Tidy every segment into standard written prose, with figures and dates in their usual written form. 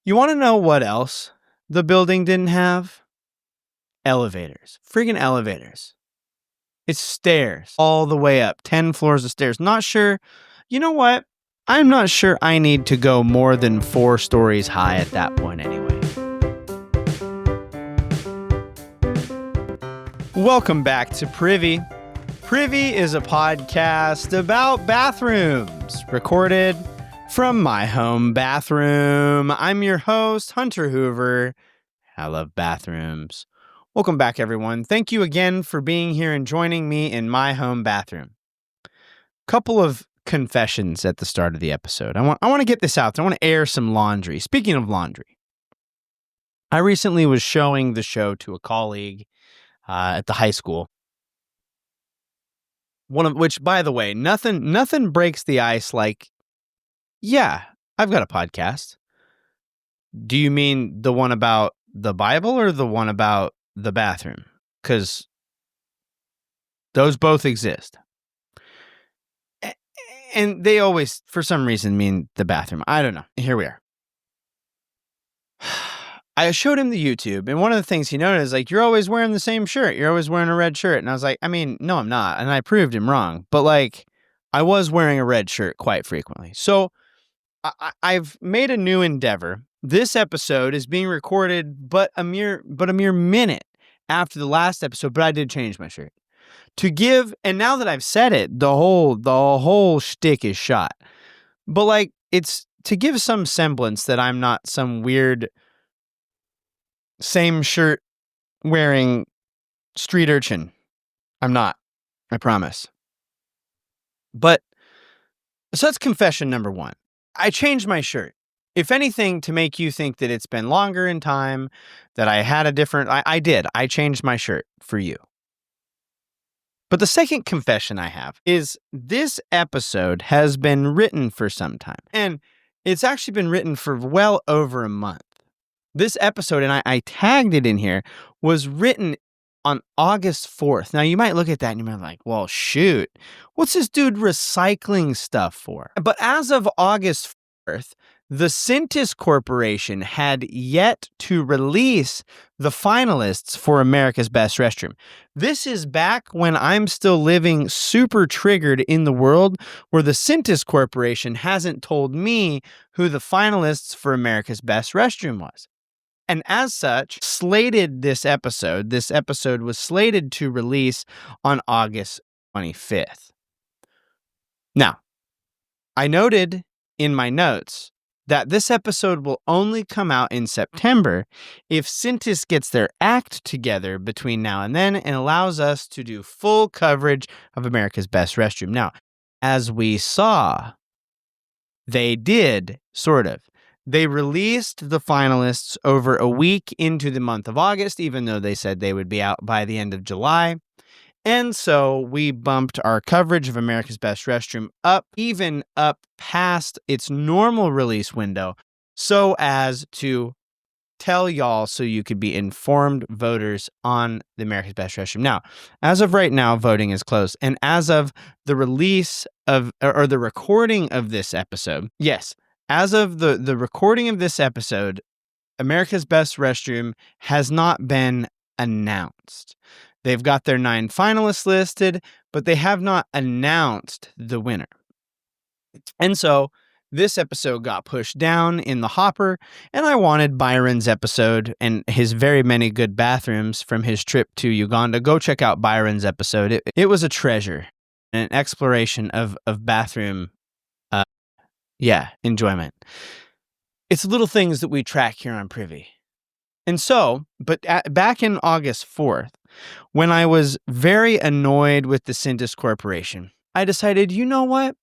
You want to know what else the building didn't have? Elevators. Friggin' elevators. It's stairs all the way up. 10 floors of stairs. Not sure. You know what? I'm not sure I need to go more than 4 stories high at that point anyway. Welcome back to Privy. Privy is a podcast about bathrooms, recorded from my home bathroom. I'm your host, Hunter Hoover. I love bathrooms. Welcome back, everyone. Thank you again for being here and joining me in my home bathroom. Couple of confessions at the start of the episode. I want to get this out there. I want to air some laundry. Speaking of laundry, I recently was showing the show to a colleague at the high school. One of which, by the way, nothing breaks the ice like, yeah, I've got a podcast. Do you mean the one about the Bible or the one about the bathroom? Because those both exist. And they always, for some reason, mean the bathroom. I don't know. Here we are. I showed him the YouTube, and one of the things he noticed is, like, you're always wearing the same shirt. You're always wearing a red shirt. And I was like, I mean, no, I'm not. And I proved him wrong. But, like, I was wearing a red shirt quite frequently. So I've made a new endeavor. This episode is being recorded but a mere minute after the last episode, but I did change my shirt. To give, and now that I've said it, the whole shtick is shot. But, like, it's to give some semblance that I'm not some weird same shirt wearing street urchin. I'm not. I promise. But, so that's confession number 1. I changed my shirt. If anything, to make you think that it's been longer in time, that I had a different, I did. I changed my shirt for you. But the second confession I have is this episode has been written for some time. And it's actually been written for well over a month. This episode, and I tagged it in here, was written on August 4th. Now, you might look at that and you might be like, well, shoot, what's this dude recycling stuff for? But as of August 4th, the Cintas Corporation had yet to release the finalists for America's Best Restroom. This is back when I'm still living super triggered in the world where the Cintas Corporation hasn't told me who the finalists for America's Best Restroom was. And as such, this episode was slated to release on August 25th. Now, I noted in my notes that this episode will only come out in September if Cintas gets their act together between now and then and allows us to do full coverage of America's Best Restroom. Now, as we saw, they did, sort of. They released the finalists over a week into the month of August, even though they said they would be out by the end of July. And so we bumped our coverage of America's Best Restroom up past its normal release window so as to tell y'all so you could be informed voters on the America's Best Restroom. Now, as of right now, voting is closed. And as of the release of, or the recording of this episode, yes, as of the recording of this episode, America's Best Restroom has not been announced. They've got their 9 finalists listed, but they have not announced the winner. And so this episode got pushed down in the hopper, and I wanted Byron's episode and his very many good bathrooms from his trip to Uganda. Go check out Byron's episode. It was a treasure, an exploration of bathroom enjoyment. It's little things that we track here on Privy. And so, back in August 4th, when I was very annoyed with the Cintas Corporation, I decided, you know what?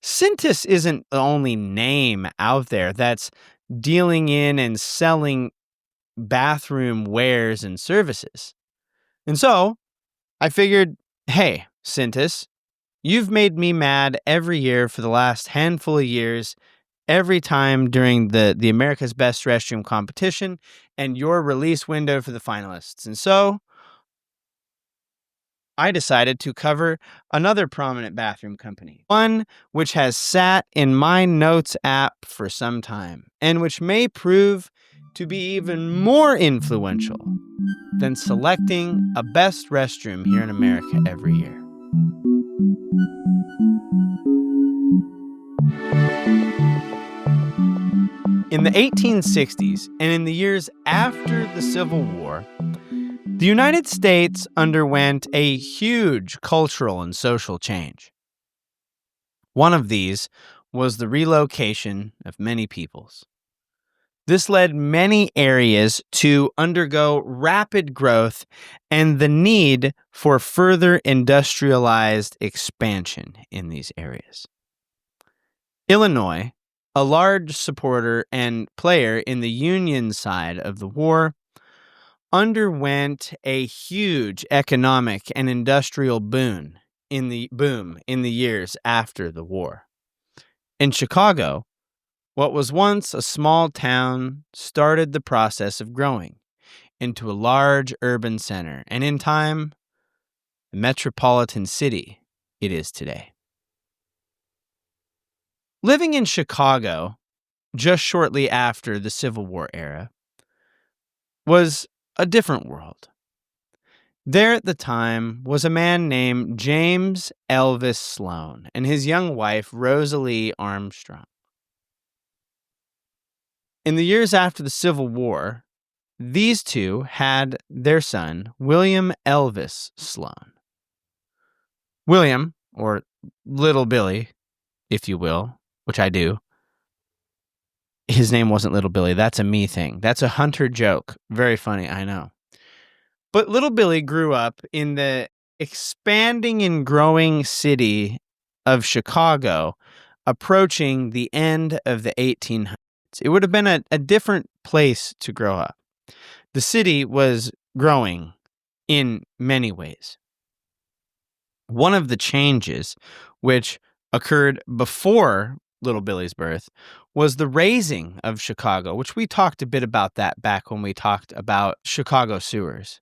Cintas isn't the only name out there that's dealing in and selling bathroom wares and services. And so, I figured, hey, Cintas, you've made me mad every year for the last handful of years, every time during the America's Best Restroom competition and your release window for the finalists. And so I decided to cover another prominent bathroom company, one which has sat in my notes app for some time and which may prove to be even more influential than selecting a best restroom here in America every year. In the 1860s and in the years after the Civil War, the United States underwent a huge cultural and social change. One of these was the relocation of many peoples. This led many areas to undergo rapid growth and the need for further industrialized expansion in these areas. Illinois, a large supporter and player in the Union side of the war, underwent a huge economic and industrial boom in the years after the war. In Chicago, what was once a small town started the process of growing into a large urban center, and in time, the metropolitan city it is today. Living in Chicago just shortly after the Civil War era was a different world. There at the time was a man named James Elvis Sloan and his young wife, Rosalie Armstrong. In the years after the Civil War, these two had their son, William Elvis Sloan. William, or Little Billy, if you will, which I do. His name wasn't Little Billy. That's a me thing. That's a Hunter joke. Very funny, I know. But Little Billy grew up in the expanding and growing city of Chicago, approaching the end of the 1800s. It would have been a different place to grow up. The city was growing in many ways. One of the changes, which occurred before Little Billy's birth, was the raising of Chicago, which we talked a bit about that back when we talked about Chicago sewers.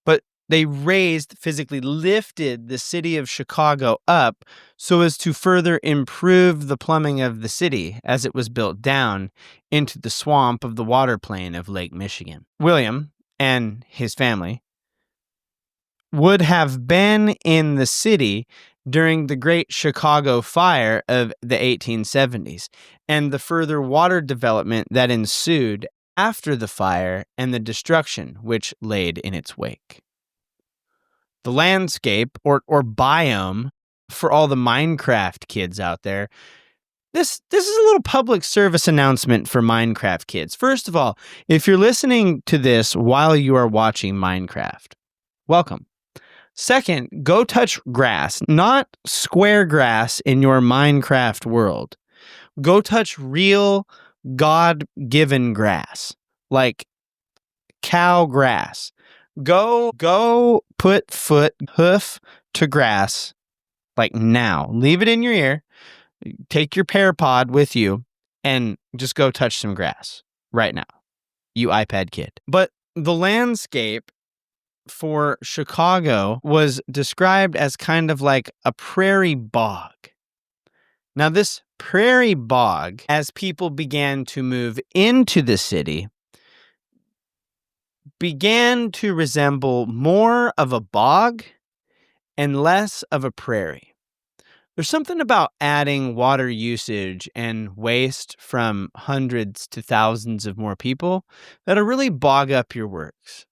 But they physically lifted the city of Chicago up so as to further improve the plumbing of the city as it was built down into the swamp of the water plain of Lake Michigan. William and his family would have been in the city during the Great Chicago Fire of the 1870s and the further water development that ensued after the fire and the destruction which laid in its wake. The landscape or biome for all the Minecraft kids out there, this is a little public service announcement for Minecraft kids. First of all, if you're listening to this while you are watching Minecraft, welcome. Second, go touch grass, not square grass in your Minecraft world. Go touch real God-given grass, like cow grass. Go put hoof to grass, like now. Leave it in your ear. Take your PearPod with you and just go touch some grass right now, you iPad kid. But the landscape for Chicago was described as kind of like a prairie bog. Now, this prairie bog, as people began to move into the city, began to resemble more of a bog and less of a prairie. There's something about adding water usage and waste from hundreds to thousands of more people that'll really bog up your works.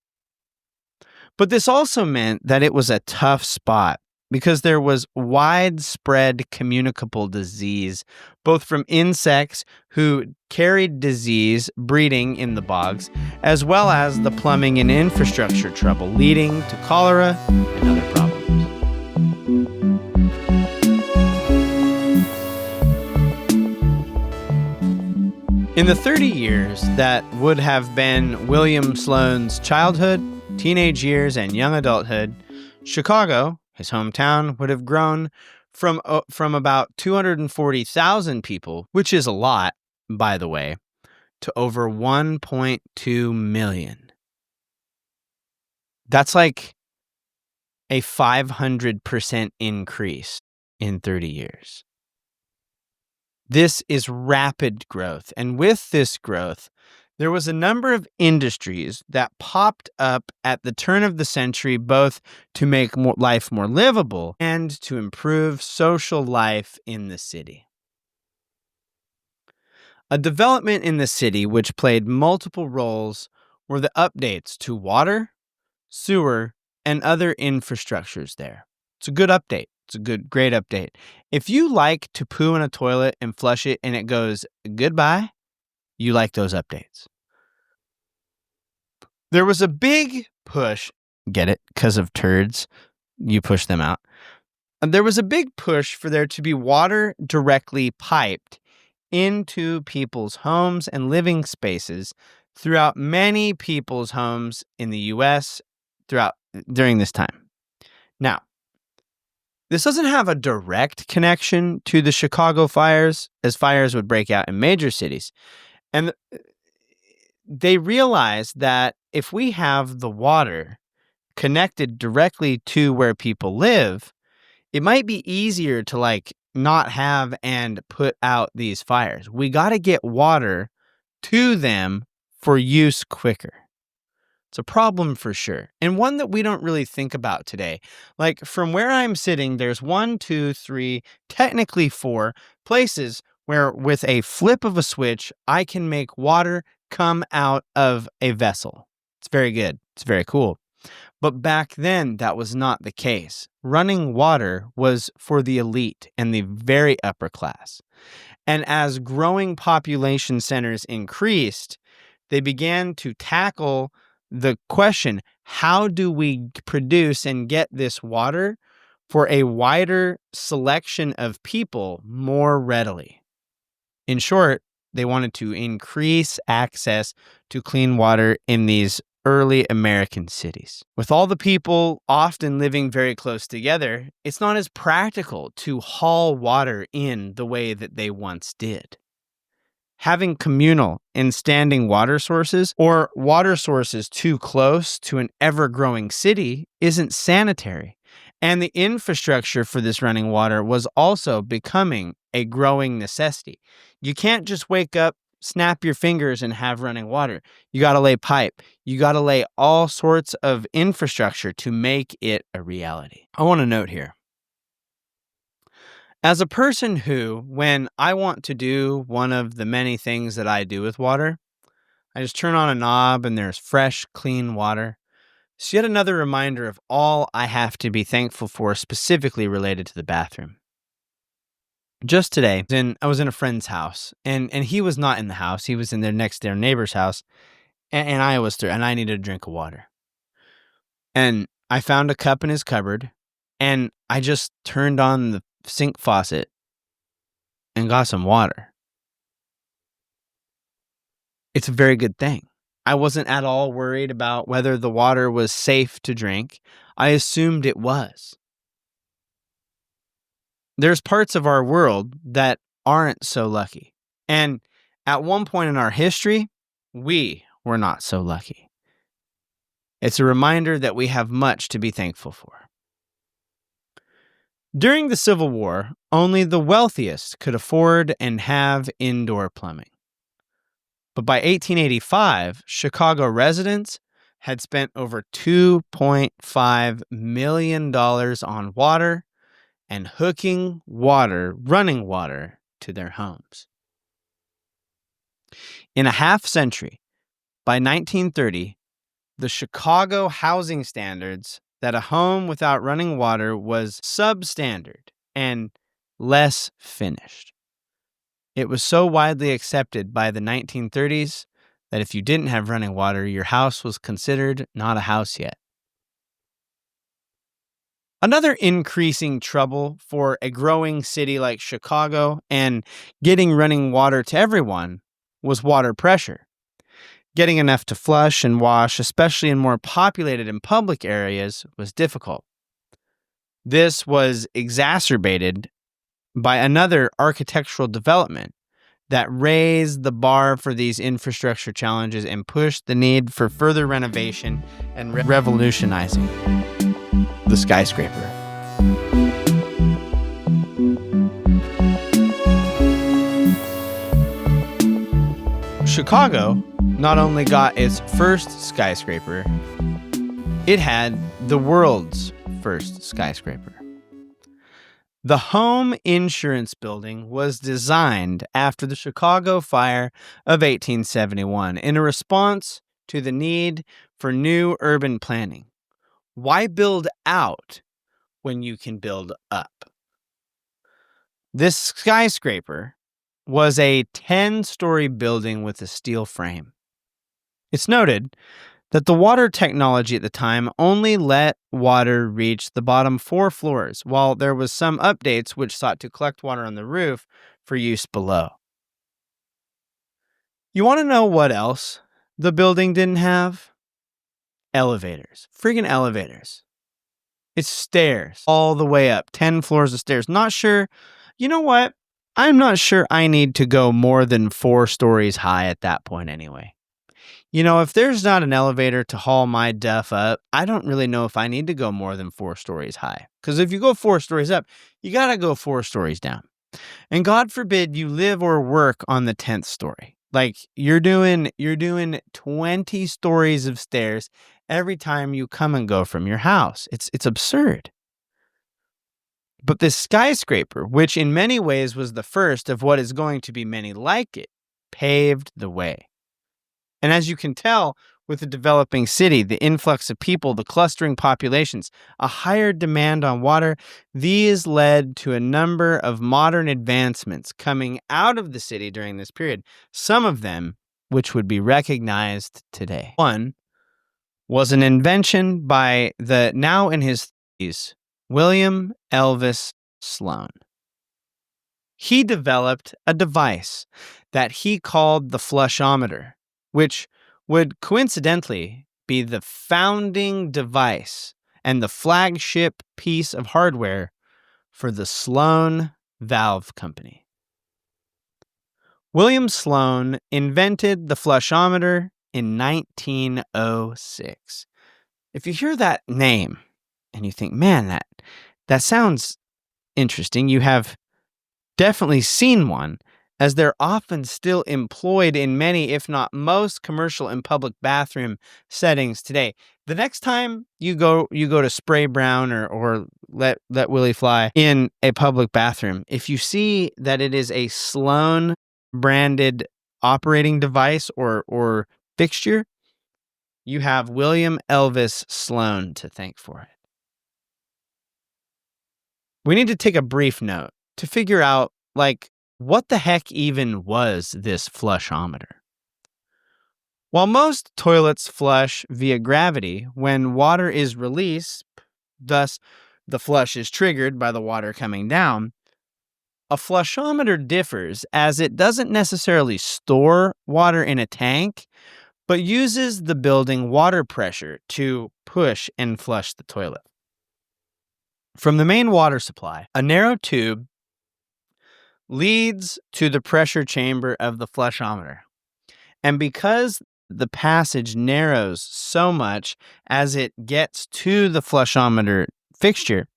But this also meant that it was a tough spot because there was widespread communicable disease, both from insects who carried disease breeding in the bogs, as well as the plumbing and infrastructure trouble, leading to cholera and other problems. In the 30 years that would have been William Sloan's childhood, teenage years, and young adulthood, Chicago, his hometown, would have grown from about 240,000 people, which is a lot, by the way, to over 1.2 million. That's like a 500% increase in 30 years. This is rapid growth. And with this growth, there was a number of industries that popped up at the turn of the century, both to make life more livable and to improve social life in the city. A development in the city which played multiple roles were the updates to water, sewer, and other infrastructures there. It's a good update. It's a great update. If you like to poo in a toilet and flush it and it goes goodbye, you like those updates. There was a big push, get it, because of turds, you push them out. There was a big push for there to be water directly piped into people's homes and living spaces throughout many people's homes in the U.S. during this time. Now, this doesn't have a direct connection to the Chicago fires, as fires would break out in major cities. And they realized that if we have the water connected directly to where people live, it might be easier to not have and put out these fires. We got to get water to them for use quicker. It's a problem for sure, and one that we don't really think about today. From where I'm sitting, there's 1, 2, 3, technically 4 places where with a flip of a switch, I can make water come out of a vessel. It's very good. It's very cool. But back then, that was not the case. Running water was for the elite and the very upper class. And as growing population centers increased, they began to tackle the question, how do we produce and get this water for a wider selection of people more readily? In short, they wanted to increase access to clean water in these early American cities. With all the people often living very close together, it's not as practical to haul water in the way that they once did. Having communal and standing water sources or water sources too close to an ever-growing city isn't sanitary. And the infrastructure for this running water was also becoming a growing necessity. You can't just wake up, snap your fingers, and have running water. You got to lay pipe. You got to lay all sorts of infrastructure to make it a reality. I want to note here, as a person who, when I want to do one of the many things that I do with water, I just turn on a knob and there's fresh, clean water. It's yet another reminder of all I have to be thankful for, specifically related to the bathroom. Just today, I was in a friend's house, and he was not in the house. He was in their next door neighbor's house, and I was there, and I needed a drink of water. And I found a cup in his cupboard, and I just turned on the sink faucet and got some water. It's a very good thing. I wasn't at all worried about whether the water was safe to drink. I assumed it was. There's parts of our world that aren't so lucky. And at one point in our history, we were not so lucky. It's a reminder that we have much to be thankful for. During the Civil War, only the wealthiest could afford and have indoor plumbing. But by 1885, Chicago residents had spent over $2.5 million on water and hooking running water, to their homes. In a half century, by 1930, the Chicago housing standards that a home without running water was substandard and less finished. It was so widely accepted by the 1930s that if you didn't have running water, your house was considered not a house yet. Another increasing trouble for a growing city like Chicago and getting running water to everyone was water pressure. Getting enough to flush and wash, especially in more populated and public areas, was difficult. This was exacerbated by another architectural development that raised the bar for these infrastructure challenges and pushed the need for further renovation and revolutionizing. the skyscraper. Chicago not only got its first skyscraper, it had the world's first skyscraper. The Home Insurance Building was designed after the Chicago fire of 1871 in a response to the need for new urban planning. Why build out when you can build up? This skyscraper was a 10-story building with a steel frame. It's noted that the water technology at the time only let water reach the bottom 4 floors, while there was some updates which sought to collect water on the roof for use below. You want to know what else the building didn't have? Elevators. Friggin' elevators. It's stairs all the way up, 10 floors of stairs. Not sure. You know what? I'm not sure I need to go more than 4 stories high at that point anyway. You know, if there's not an elevator to haul my duff up, I don't really know if I need to go more than 4 stories high. Because if you go 4 stories up, you got to go 4 stories down. And God forbid you live or work on the 10th story. Like you're doing 20 stories of stairs every time you come and go from your house. It's absurd. But this skyscraper, which in many ways was the first of what is going to be many like it, paved the way. And as you can tell, with the developing city, the influx of people, the clustering populations, a higher demand on water, these led to a number of modern advancements coming out of the city during this period, some of them which would be recognized today. One was an invention by the now in his 30s, William Elvis Sloan. He developed a device that he called the Flushometer, which would coincidentally be the founding device and the flagship piece of hardware for the Sloan Valve Company. William Sloan invented the Flushometer in 1906. If you hear that name and you think, man, that sounds interesting, you have definitely seen one, as they're often still employed in many, if not most, commercial and public bathroom settings today. The next time you go to spray brown or let Willie fly in a public bathroom, if you see that it is a Sloan branded operating device or fixture, you have William Elvis Sloan to thank for it. We need to take a brief note to figure out, what the heck even was this flushometer? While most toilets flush via gravity when water is released, thus the flush is triggered by the water coming down, a flushometer differs as it doesn't necessarily store water in a tank, but uses the building water pressure to push and flush the toilet. From the main water supply, a narrow tube leads to the pressure chamber of the flushometer. And because the passage narrows so much as it gets to the flushometer fixture,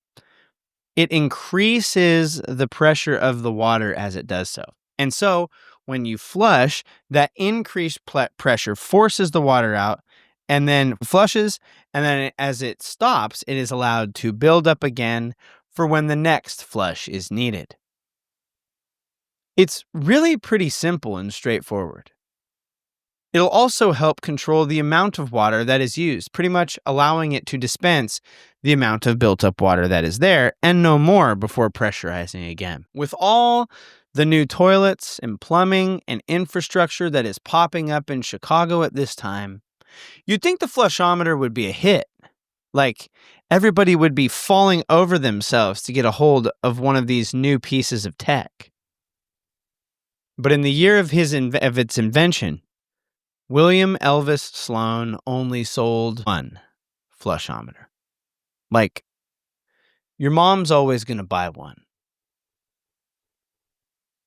it increases the pressure of the water as it does so. And so when you flush, that increased pressure forces the water out and then flushes, and then as it stops, it is allowed to build up again for when the next flush is needed. It's really pretty simple and straightforward. It'll also help control the amount of water that is used, pretty much allowing it to dispense the amount of built-up water that is there and no more before pressurizing again. With all the new toilets and plumbing and infrastructure that is popping up in Chicago at this time, you'd think the flushometer would be a hit. Everybody would be falling over themselves to get a hold of one of these new pieces of tech. But in the year of its invention, William Elvis Sloan only sold one flushometer. Your mom's always going to buy one.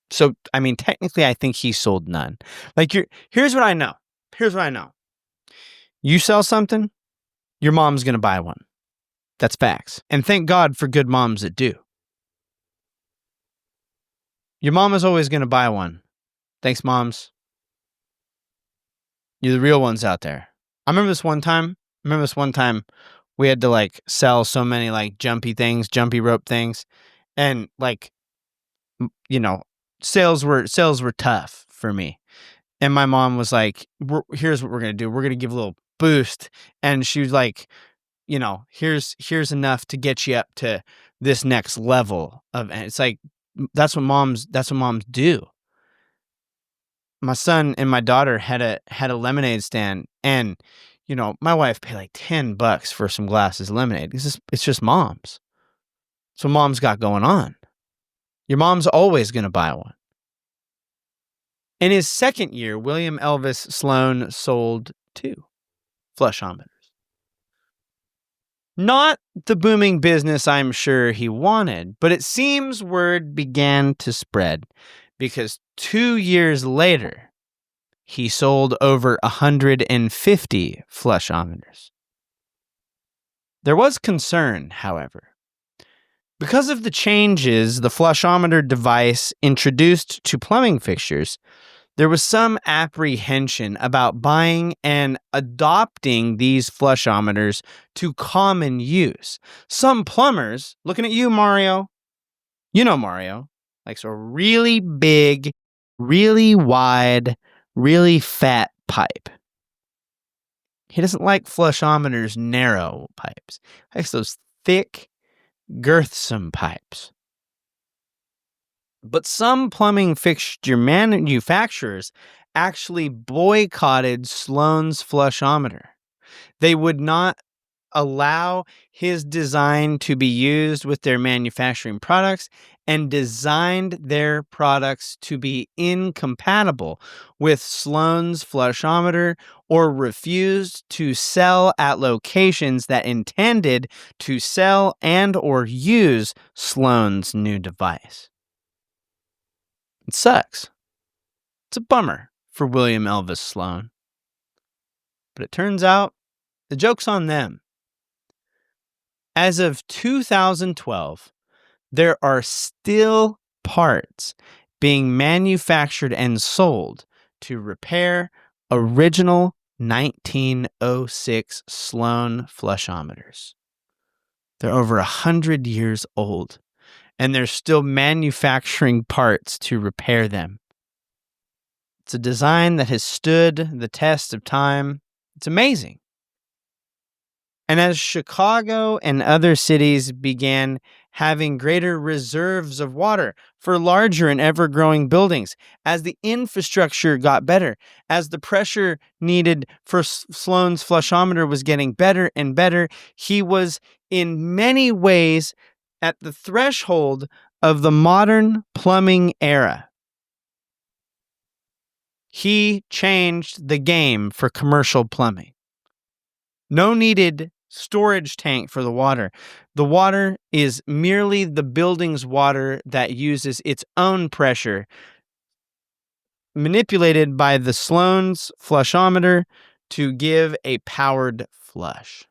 So, technically, I think he sold none. Here's what I know. You sell something, your mom's going to buy one. That's facts. And thank God for good moms that do. Your mom is always going to buy one. Thanks, moms. You're the real ones out there. I remember this one time we had to like sell so many like jumpy rope things. And like, sales were tough for me. And my mom was like, here's what we're going to do. We're going to give a little boost. And she was like, here's enough to get you up to this next level of, and it's like, that's what moms do. My son and my daughter had a lemonade stand, and my wife paid like $10 for some glasses of lemonade. It's just moms. So mom's got going on. Your mom's always going to buy one. In his second year, William Elvis Sloan sold 2 flushometers. Not the booming business I'm sure he wanted, but it seems word began to spread because 2 years later, he sold over 150 flushometers. There was concern, however. Because of the changes the flushometer device introduced to plumbing fixtures, there was some apprehension about buying and adopting these flushometers to common use. Some plumbers, looking at you, Mario, Mario, likes a really big, really wide, really fat pipe. He doesn't like flushometers' narrow pipes. He likes those thick, girthsome pipes. But some plumbing fixture manufacturers actually boycotted Sloan's flushometer. They would not allow his design to be used with their manufacturing products and designed their products to be incompatible with Sloan's flushometer or refused to sell at locations that intended to sell and or use Sloan's new device. It sucks. It's a bummer for William Elvis Sloan. But it turns out the joke's on them. As of 2012, there are still parts being manufactured and sold to repair original 1906 Sloan flushometers. They're over 100 years old, and they're still manufacturing parts to repair them. It's a design that has stood the test of time. It's amazing. And as Chicago and other cities began having greater reserves of water for larger and ever-growing buildings, as the infrastructure got better, as the pressure needed for Sloan's flushometer was getting better and better, he was in many ways at the threshold of the modern plumbing era. He changed the game for commercial plumbing. No needed storage tank for the water. The water is merely the building's water that uses its own pressure, manipulated by the Sloan's flushometer to give a powered flush.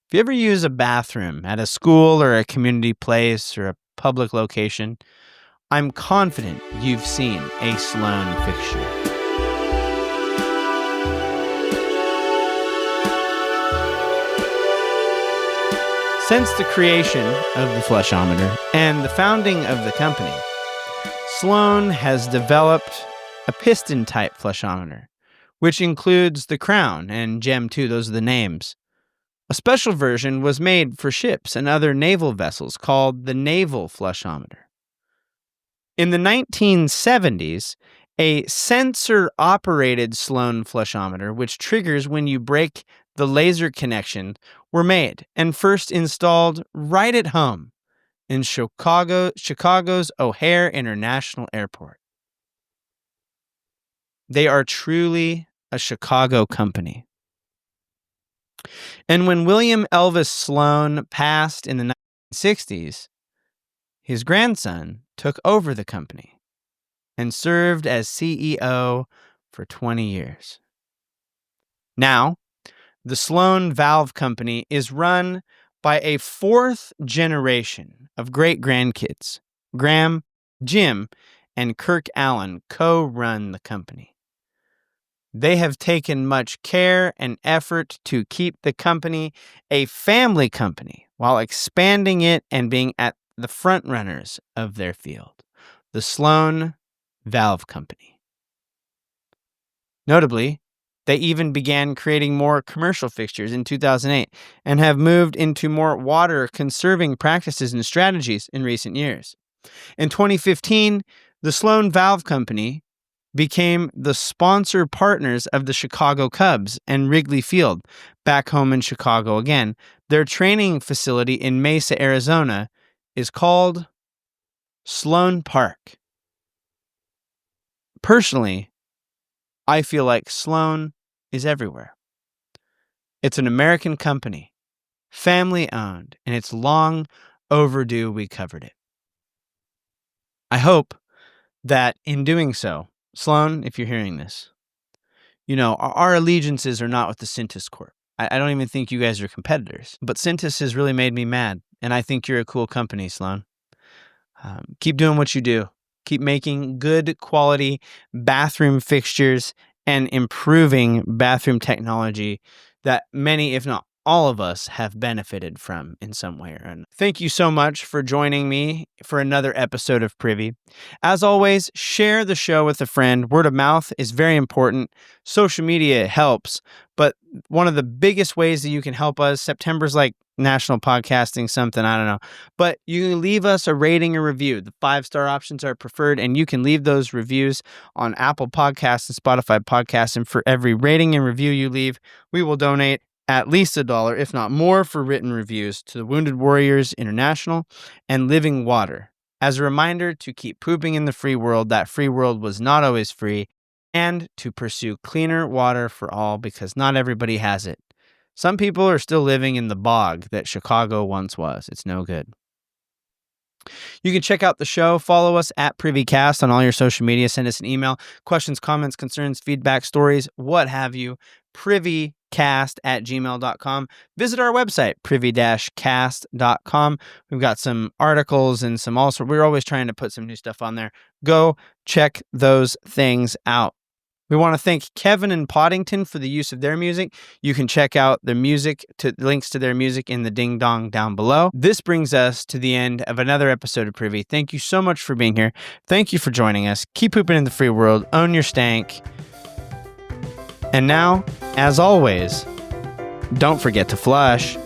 If you ever use a bathroom at a school or a community place or a public location, I'm confident you've seen a Sloan fixture. Since the creation of the flushometer and the founding of the company, Sloan has developed a piston-type flushometer, which includes the Crown and Gem 2, those are the names. A special version was made for ships and other naval vessels called the Naval Flushometer. In the 1970s, a sensor-operated Sloan flushometer, which triggers when you break the laser connection, were made and first installed right at home in Chicago's O'Hare International Airport. They are truly a Chicago company. And when William Elvis Sloan passed in the 1960s, his grandson took over the company and served as CEO for 20 years. Now, The Sloan Valve Company is run by a fourth generation of great-grandkids. Graham, Jim, and Kirk Allen co-run the company. They have taken much care and effort to keep the company a family company while expanding it and being at the front runners of their field. The Sloan Valve Company. Notably, they even began creating more commercial fixtures in 2008 and have moved into more water-conserving practices and strategies in recent years. In 2015, the Sloan Valve Company became the sponsor partners of the Chicago Cubs and Wrigley Field, back home in Chicago again. Their training facility in Mesa, Arizona, is called Sloan Park. Personally, I feel like Sloan is everywhere. It's an American company, family-owned, and it's long overdue we covered it. I hope that in doing so, Sloan, if you're hearing this, our allegiances are not with the Cintas Corp. I don't even think you guys are competitors, but Cintas has really made me mad, and I think you're a cool company, Sloan. Keep doing what you do. Keep making good quality bathroom fixtures and improving bathroom technology that many, if not all of us, have benefited from in some way or another. Thank you so much for joining me for another episode of Privy. As always, share the show with a friend. Word of mouth is very important. Social media helps, but one of the biggest ways that you can help us, September's like National Podcasting something, I don't know. But you can leave us a rating or review. The 5-star options are preferred, and you can leave those reviews on Apple Podcasts and Spotify Podcasts. And for every rating and review you leave, we will donate at least $1, if not more, for written reviews to the Wounded Warriors International and Living Water. As a reminder to keep pooping in the free world, that free world was not always free, and to pursue cleaner water for all because not everybody has it. Some people are still living in the bog that Chicago once was. It's no good. You can check out the show. Follow us at PrivyCast on all your social media. Send us an email. Questions, comments, concerns, feedback, stories, what have you. privycast@gmail.com. Visit our website, privy-cast.com. We've got some articles and we're always trying to put some new stuff on there. Go check those things out. We want to thank Kevin and Podington for the use of their music. You can check out the links to their music in the ding dong down below. This brings us to the end of another episode of Privy. Thank you so much for being here. Thank you for joining us. Keep pooping in the free world. Own your stank. And now, as always, don't forget to flush.